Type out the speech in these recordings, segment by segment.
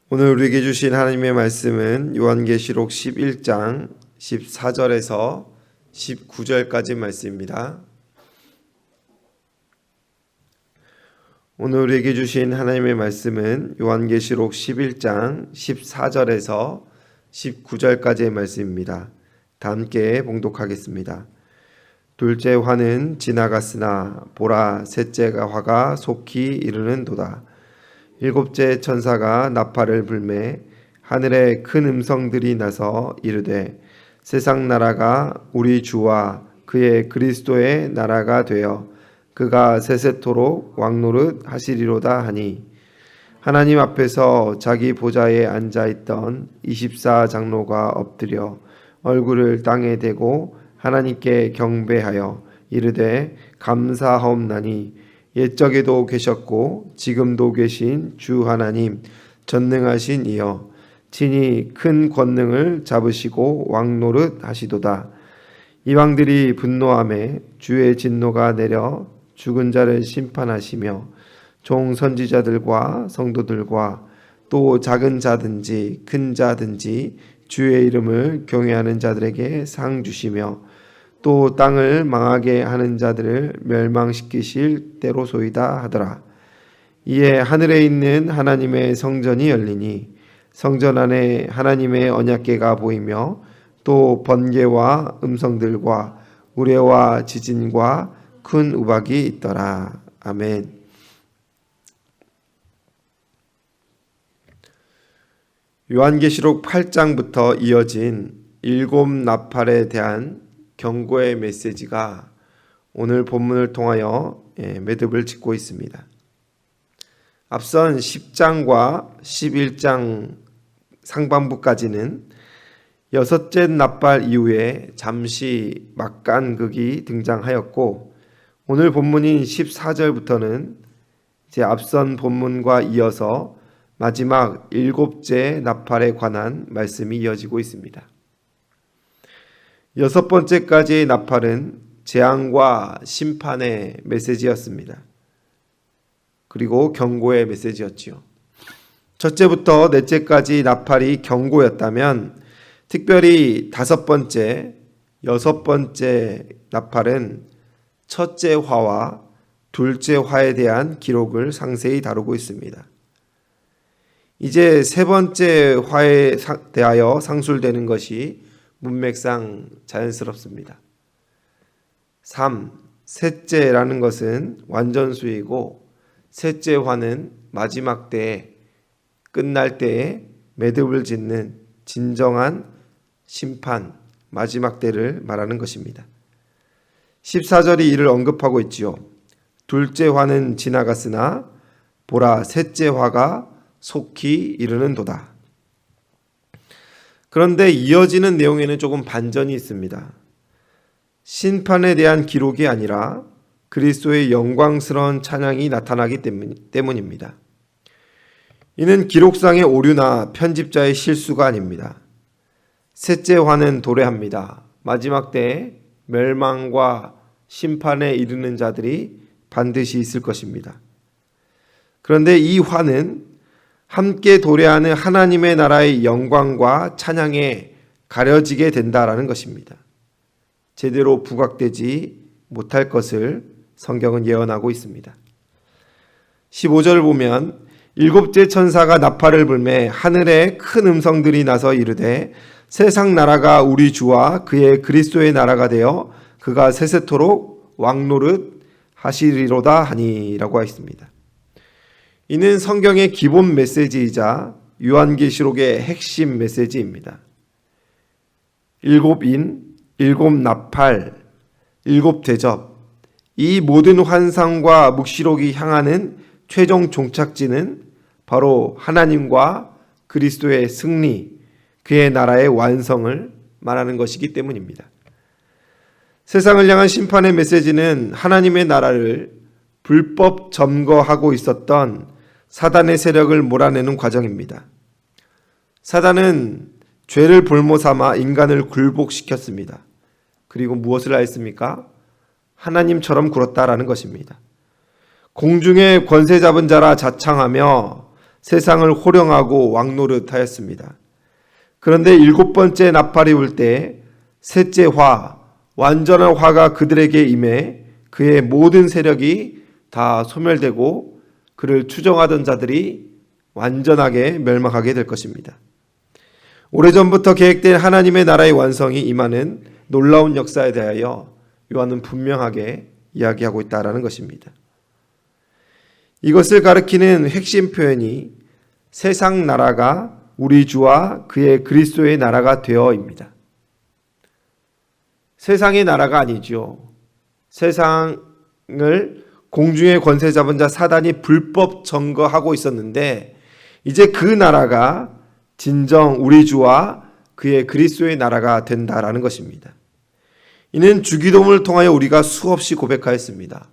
오늘 우리에게 주신 하나님의 말씀은 요한계시록 11장 14절에서 19절까지 말씀입니다. 오늘 우리에게 주신 하나님의 말씀은 요한계시록 11장 14절에서 19절까지의 말씀입니다. 다 함께 봉독하겠습니다. 둘째 화는 지나갔으나 보라 셋째 화가 속히 이르는도다. 일곱째 천사가 나팔을 불매 하늘에 큰 음성들이 나서 이르되 세상 나라가 우리 주와 그의 그리스도의 나라가 되어 그가 세세토록 왕노릇 하시리로다 하니 하나님 앞에서 자기 보좌에 앉아있던 24장로가 엎드려 얼굴을 땅에 대고 하나님께 경배하여 이르되 감사하옵나니 옛적에도 계셨고 지금도 계신 주 하나님 전능하신 이여 친히 큰 권능을 잡으시고 왕노릇 하시도다. 이방들이 분노하매 주의 진노가 내려 죽은 자를 심판하시며 종 선지자들과 성도들과 또 작은 자든지 큰 자든지 주의 이름을 경외하는 자들에게 상 주시며 또 땅을 망하게 하는 자들을 멸망시키실 때로소이다 하더라. 이에 하늘에 있는 하나님의 성전이 열리니 성전 안에 하나님의 언약궤가 보이며 또 번개와 음성들과 우레와 지진과 큰 우박이 있더라. 아멘. 요한계시록 8장부터 이어진 7 나팔에 대한 경고의 메시지가 오늘 본문을 통하여 매듭을 짓고 있습니다. 앞선 10장과 11장 상반부까지는 여섯째 나팔 이후에 잠시 막간극이 등장하였고 오늘 본문인 14절부터는 이제 앞선 본문과 이어서 마지막 7째 나팔에 관한 말씀이 이어지고 있습니다. 6번째까지의 나팔은 재앙과 심판의 메시지였습니다. 그리고 경고의 메시지였지요. 첫째부터 넷째까지 나팔이 경고였다면 특별히 5번째, 6번째 나팔은 첫째 화와 둘째 화에 대한 기록을 상세히 다루고 있습니다. 이제 3번째 화에 대하여 상술되는 것이 문맥상 자연스럽습니다. 3. 셋째라는 것은 완전수이고 셋째 화는 마지막 때에 끝날 때에 매듭을 짓는 진정한 심판, 마지막 때를 말하는 것입니다. 14절이 이를 언급하고 있지요. 둘째 화는 지나갔으나 보라 셋째 화가 속히 이르는도다. 그런데 이어지는 내용에는 조금 반전이 있습니다. 심판에 대한 기록이 아니라 그리스도의 영광스러운 찬양이 나타나기 때문입니다. 이는 기록상의 오류나 편집자의 실수가 아닙니다. 셋째 화는 도래합니다. 마지막 때에 멸망과 심판에 이르는 자들이 반드시 있을 것입니다. 그런데 이 화는 함께 도래하는 하나님의 나라의 영광과 찬양에 가려지게 된다라는 것입니다. 제대로 부각되지 못할 것을 성경은 예언하고 있습니다. 15절을 보면 7째 천사가 나팔을 불매 하늘에 큰 음성들이 나서 이르되 세상 나라가 우리 주와 그의 그리스도의 나라가 되어 그가 세세토록 왕노릇 하시리로다 하니라고 했습니다. 이는 성경의 기본 메시지이자 요한계시록의 핵심 메시지입니다. 7인, 7 나팔, 7 대접, 이 모든 환상과 묵시록이 향하는 최종 종착지는 바로 하나님과 그리스도의 승리, 그의 나라의 완성을 말하는 것이기 때문입니다. 세상을 향한 심판의 메시지는 하나님의 나라를 불법 점거하고 있었던 사단의 세력을 몰아내는 과정입니다. 사단은 죄를 볼모 삼아 인간을 굴복시켰습니다. 그리고 무엇을 하였습니까? 하나님처럼 굴었다라는 것입니다. 공중의 권세 잡은 자라 자창하며 세상을 호령하고 왕노릇하였습니다. 그런데 7번째 나팔이 울 때 셋째 화, 완전한 화가 그들에게 임해 그의 모든 세력이 다 소멸되고 그를 추종하던 자들이 완전하게 멸망하게 될 것입니다. 오래전부터 계획된 하나님의 나라의 완성이 임하는 놀라운 역사에 대하여 요한은 분명하게 이야기하고 있다는 것입니다. 이것을 가리키는 핵심 표현이 세상 나라가 우리 주와 그의 그리스도의 나라가 되어입니다. 세상의 나라가 아니죠. 세상을 공중의 권세 잡은 자 사단이 불법 점거하고 있었는데 이제 그 나라가 진정 우리 주와 그의 그리스도의 나라가 된다라는 것입니다. 이는 주기도문을 통하여 우리가 수없이 고백하였습니다.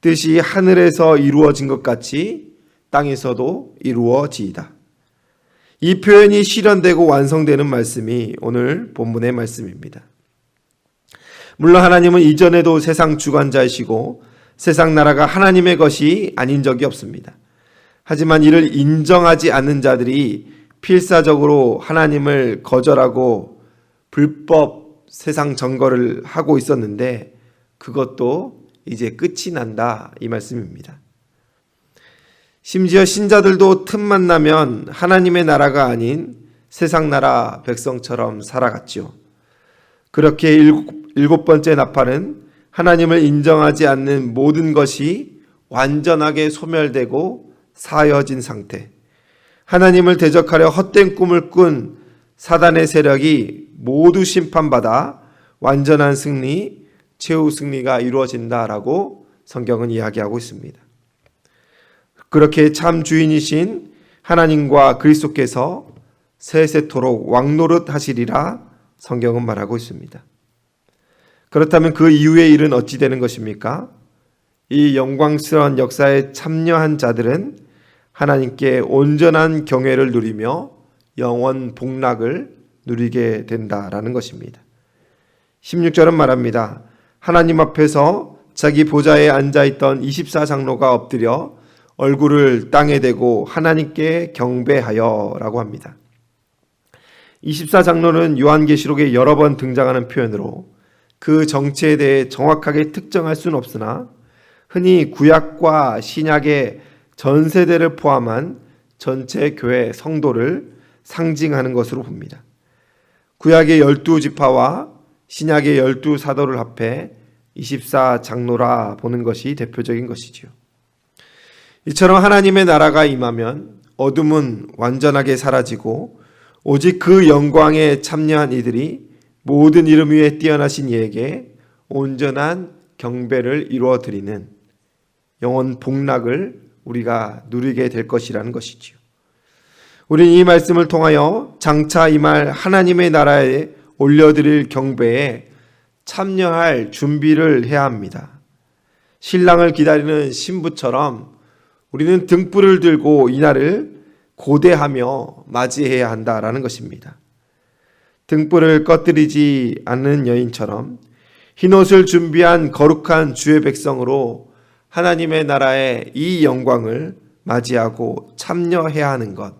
뜻이 하늘에서 이루어진 것 같이 땅에서도 이루어지이다. 이 표현이 실현되고 완성되는 말씀이 오늘 본문의 말씀입니다. 물론 하나님은 이전에도 세상 주관자이시고 세상 나라가 하나님의 것이 아닌 적이 없습니다. 하지만 이를 인정하지 않는 자들이 필사적으로 하나님을 거절하고 불법 세상 점거를 하고 있었는데 그것도 이제 끝이 난다 이 말씀입니다. 심지어 신자들도 틈만 나면 하나님의 나라가 아닌 세상 나라 백성처럼 살아갔죠. 그렇게 7번째 나팔은 하나님을 인정하지 않는 모든 것이 완전하게 소멸되고 사여진 상태, 하나님을 대적하려 헛된 꿈을 꾼 사단의 세력이 모두 심판받아 완전한 승리, 최후 승리가 이루어진다라고 성경은 이야기하고 있습니다. 그렇게 참 주인이신 하나님과 그리스도께서 세세토록 왕노릇 하시리라 성경은 말하고 있습니다. 그렇다면 그 이후의 일은 어찌 되는 것입니까? 이 영광스러운 역사에 참여한 자들은 하나님께 온전한 경외를 누리며 영원 복락을 누리게 된다라는 것입니다. 16절은 말합니다. 하나님 앞에서 자기 보좌에 앉아있던 24장로가 엎드려 얼굴을 땅에 대고 하나님께 경배하여 라고 합니다. 24장로는 요한계시록에 여러 번 등장하는 표현으로 그 정체에 대해 정확하게 특정할 수는 없으나 흔히 구약과 신약의 전 세대를 포함한 전체 교회 성도를 상징하는 것으로 봅니다. 구약의 12지파와 신약의 12사도를 합해 24장로라 보는 것이 대표적인 것이지요. 이처럼 하나님의 나라가 임하면 어둠은 완전하게 사라지고 오직 그 영광에 참여한 이들이 모든 이름 위에 뛰어나신 이에게 온전한 경배를 이루어 드리는 영원 복락을 우리가 누리게 될 것이라는 것이지요. 우리는 이 말씀을 통하여 장차 임할 하나님의 나라에 올려드릴 경배에 참여할 준비를 해야 합니다. 신랑을 기다리는 신부처럼 우리는 등불을 들고 이날을 고대하며 맞이해야 한다라는 것입니다. 등불을 꺼뜨리지 않는 여인처럼 흰옷을 준비한 거룩한 주의 백성으로 하나님의 나라의 이 영광을 맞이하고 참여해야 하는 것,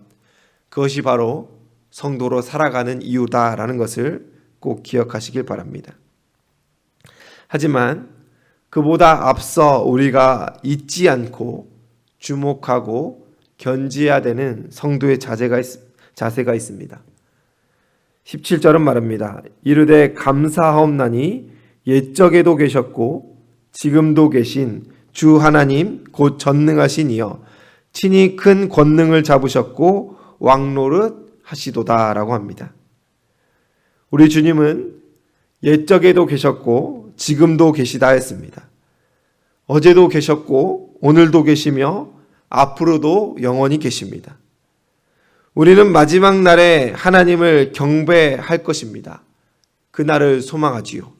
그것이 바로 성도로 살아가는 이유다라는 것을 꼭 기억하시길 바랍니다. 하지만 그보다 앞서 우리가 잊지 않고 주목하고 견지해야 되는 성도의 자세가 있습니다. 17절은 말합니다. 이르되 감사하옵나니 옛적에도 계셨고 지금도 계신 주 하나님 곧 전능하신 이여 친히 큰 권능을 잡으셨고 왕노릇 하시도다 라고 합니다. 우리 주님은 옛적에도 계셨고 지금도 계시다 했습니다. 어제도 계셨고 오늘도 계시며 앞으로도 영원히 계십니다. 우리는 마지막 날에 하나님을 경배할 것입니다. 그날을 소망하지요.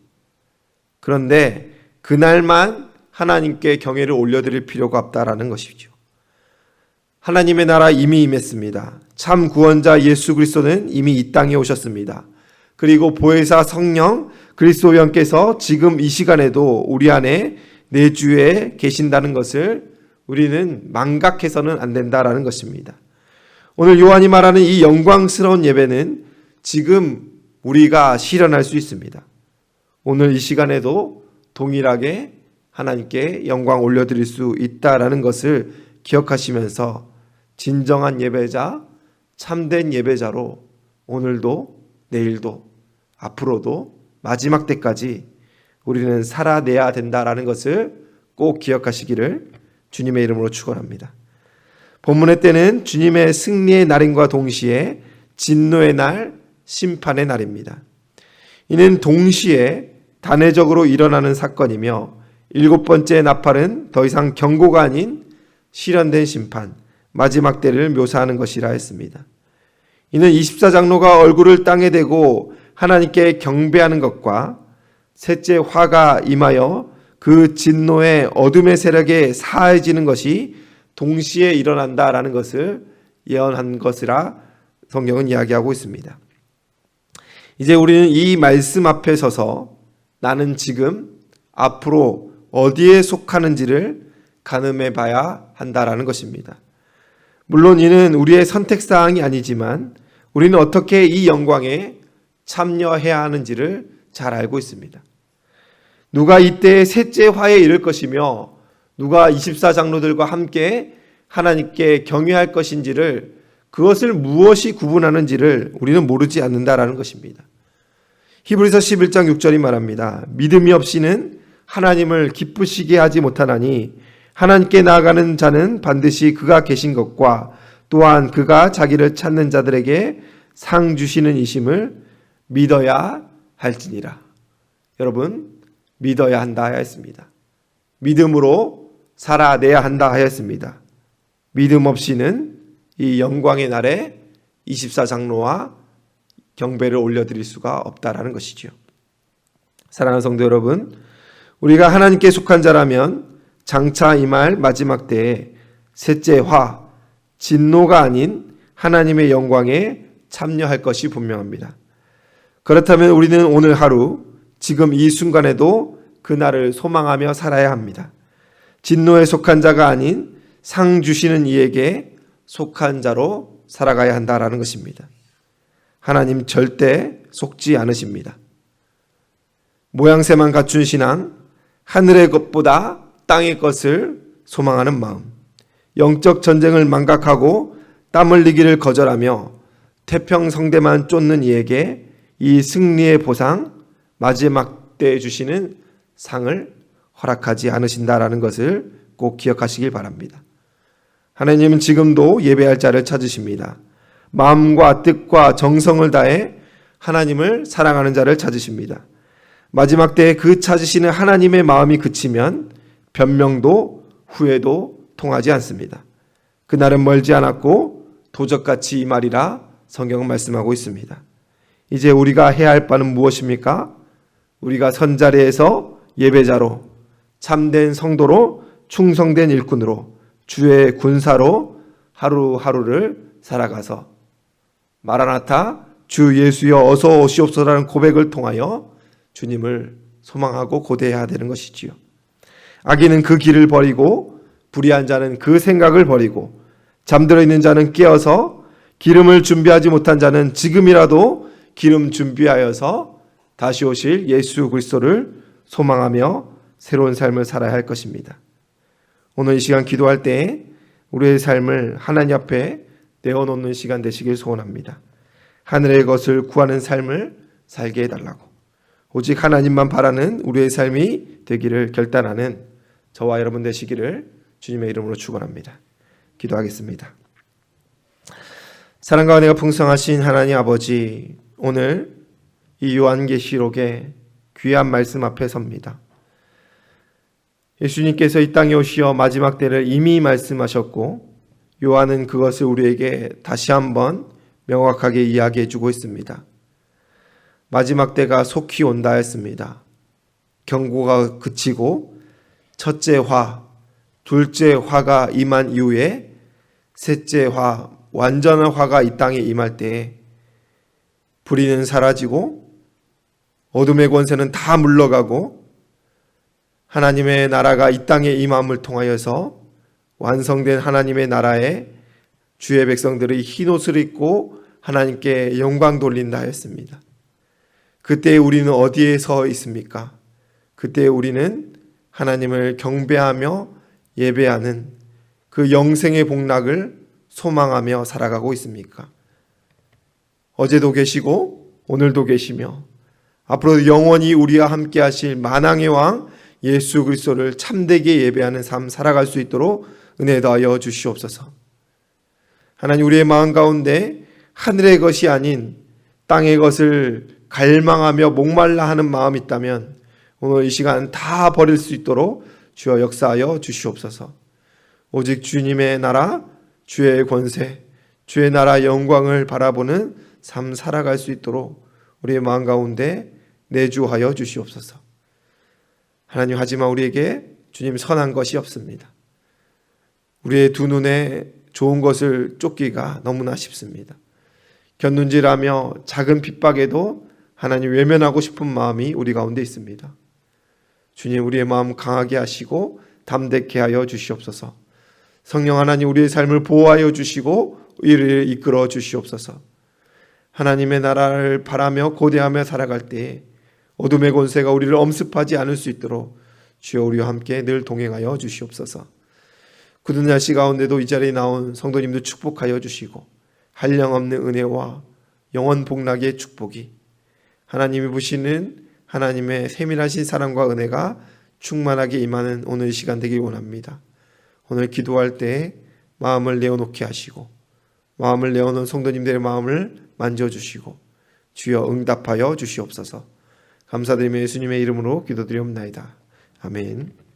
그런데 그날만 하나님께 경외를 올려드릴 필요가 없다라는 것이죠. 하나님의 나라 이미 임했습니다. 참 구원자 예수 그리스도는 이미 이 땅에 오셨습니다. 그리고 보혜사 성령 그리스도 영께서 지금 이 시간에도 우리 안에 내주에 계신다는 것을 우리는 망각해서는 안 된다라는 것입니다. 오늘 요한이 말하는 이 영광스러운 예배는 지금 우리가 실현할 수 있습니다. 오늘 이 시간에도 동일하게 하나님께 영광 올려드릴 수 있다라는 것을 기억하시면서 진정한 예배자, 참된 예배자로 오늘도 내일도 앞으로도 마지막 때까지 우리는 살아내야 된다라는 것을 꼭 기억하시기를 주님의 이름으로 축원합니다. 본문의 때는 주님의 승리의 날인과 동시에 진노의 날, 심판의 날입니다. 이는 동시에 단회적으로 일어나는 사건이며 7번째 나팔은 더 이상 경고가 아닌 실현된 심판, 마지막 때를 묘사하는 것이라 했습니다. 이는 24장로가 얼굴을 땅에 대고 하나님께 경배하는 것과 셋째 화가 임하여 그 진노의 어둠의 세력에 사해지는 것이 동시에 일어난다라는 것을 예언한 것이라 성경은 이야기하고 있습니다. 이제 우리는 이 말씀 앞에 서서 나는 지금 앞으로 어디에 속하는지를 가늠해 봐야 한다라는 것입니다. 물론 이는 우리의 선택사항이 아니지만 우리는 어떻게 이 영광에 참여해야 하는지를 잘 알고 있습니다. 누가 이때 셋째 화에 이를 것이며 누가 24장로들과 함께 하나님께 경외할 것인지를, 그것을 무엇이 구분하는지를 우리는 모르지 않는다라는 것입니다. 히브리서 11장 6절이 말합니다. 믿음이 없이는 하나님을 기쁘시게 하지 못하나니 하나님께 나아가는 자는 반드시 그가 계신 것과 또한 그가 자기를 찾는 자들에게 상 주시는 이심을 믿어야 할지니라. 여러분, 믿어야 한다 하였습니다. 믿음으로 살아내야 한다 하였습니다. 믿음 없이는 이 영광의 날에 24장로와 경배를 올려드릴 수가 없다라는 것이죠. 사랑하는 성도 여러분, 우리가 하나님께 속한 자라면 장차 임할 마지막 때에 셋째 화, 진노가 아닌 하나님의 영광에 참여할 것이 분명합니다. 그렇다면 우리는 오늘 하루, 지금 이 순간에도 그날을 소망하며 살아야 합니다. 진노에 속한 자가 아닌 상 주시는 이에게 속한 자로 살아가야 한다라는 것입니다. 하나님 절대 속지 않으십니다. 모양새만 갖춘 신앙, 하늘의 것보다 땅의 것을 소망하는 마음, 영적 전쟁을 망각하고 땀 흘리기를 거절하며 태평성대만 쫓는 이에게 이 승리의 보상, 마지막 때에 주시는 상을 허락하지 않으신다라는 것을 꼭 기억하시길 바랍니다. 하나님은 지금도 예배할 자를 찾으십니다. 마음과 뜻과 정성을 다해 하나님을 사랑하는 자를 찾으십니다. 마지막 때에 그 찾으시는 하나님의 마음이 그치면 변명도 후회도 통하지 않습니다. 그날은 멀지 않았고 도적같이 임하리라 성경은 말씀하고 있습니다. 이제 우리가 해야 할 바는 무엇입니까? 우리가 선자리에서 예배자로, 참된 성도로, 충성된 일꾼으로, 주의 군사로 하루하루를 살아가서 마라나타, 주 예수여 어서 오시옵소서라는 고백을 통하여 주님을 소망하고 고대해야 되는 것이지요. 악인은 그 길을 버리고 불의한 자는 그 생각을 버리고 잠들어 있는 자는 깨어서 기름을 준비하지 못한 자는 지금이라도 기름 준비하여서 다시 오실 예수 그리스도를 소망하며 새로운 삶을 살아야 할 것입니다. 오늘 이 시간 기도할 때 우리의 삶을 하나님 앞에 내어놓는 시간 되시길 소원합니다. 하늘의 것을 구하는 삶을 살게 해달라고, 오직 하나님만 바라는 우리의 삶이 되기를 결단하는 저와 여러분 되시기를 주님의 이름으로 축원합니다. 기도하겠습니다. 사랑과 은혜가 풍성하신 하나님 아버지, 오늘 이 요한계시록의 귀한 말씀 앞에 섭니다. 예수님께서 이 땅에 오시어 마지막 때를 이미 말씀하셨고 요한은 그것을 우리에게 다시 한번 명확하게 이야기해 주고 있습니다. 마지막 때가 속히 온다 했습니다. 경고가 그치고 첫째 화, 둘째 화가 임한 이후에 셋째 화, 완전한 화가 이 땅에 임할 때에 불의는 사라지고 어둠의 권세는 다 물러가고 하나님의 나라가 이 땅에 임함을 통하여서 완성된 하나님의 나라의 주의 백성들이 흰옷을 입고 하나님께 영광 돌린다 했습니다. 그때 우리는 어디에 서 있습니까? 그때 우리는 하나님을 경배하며 예배하는 그 영생의 복락을 소망하며 살아가고 있습니까? 어제도 계시고 오늘도 계시며 앞으로도 영원히 우리와 함께 하실 만왕의 왕 예수 그리스도를 참되게 예배하는 삶 살아갈 수 있도록 은혜 더하여 주시옵소서. 하나님, 우리의 마음 가운데 하늘의 것이 아닌 땅의 것을 갈망하며 목말라 하는 마음이 있다면 오늘 이 시간 다 버릴 수 있도록 주여 역사하여 주시옵소서. 오직 주님의 나라, 주의 권세, 주의 나라 영광을 바라보는 삶 살아갈 수 있도록 우리의 마음 가운데 내주하여 주시옵소서. 하나님, 하지만 우리에게 주님 선한 것이 없습니다. 우리의 두 눈에 좋은 것을 쫓기가 너무나 쉽습니다. 곁눈질하며 작은 핍박에도 하나님 외면하고 싶은 마음이 우리 가운데 있습니다. 주님, 우리의 마음 강하게 하시고 담대케 하여 주시옵소서. 성령 하나님, 우리의 삶을 보호하여 주시고 이를 이끌어 주시옵소서. 하나님의 나라를 바라며 고대하며 살아갈 때에 어둠의 권세가 우리를 엄습하지 않을 수 있도록 주여 우리와 함께 늘 동행하여 주시옵소서. 굳은 날씨 가운데도 이 자리에 나온 성도님들 축복하여 주시고 한량없는 은혜와 영원 복락의 축복이 하나님이 부시는 하나님의 세밀하신 사랑과 은혜가 충만하게 임하는 오늘 시간 되길 원합니다. 오늘 기도할 때 마음을 내어놓게 하시고 마음을 내어놓은 성도님들의 마음을 만져주시고 주여 응답하여 주시옵소서. 감사드리며 예수님의 이름으로 기도드리옵나이다. 아멘.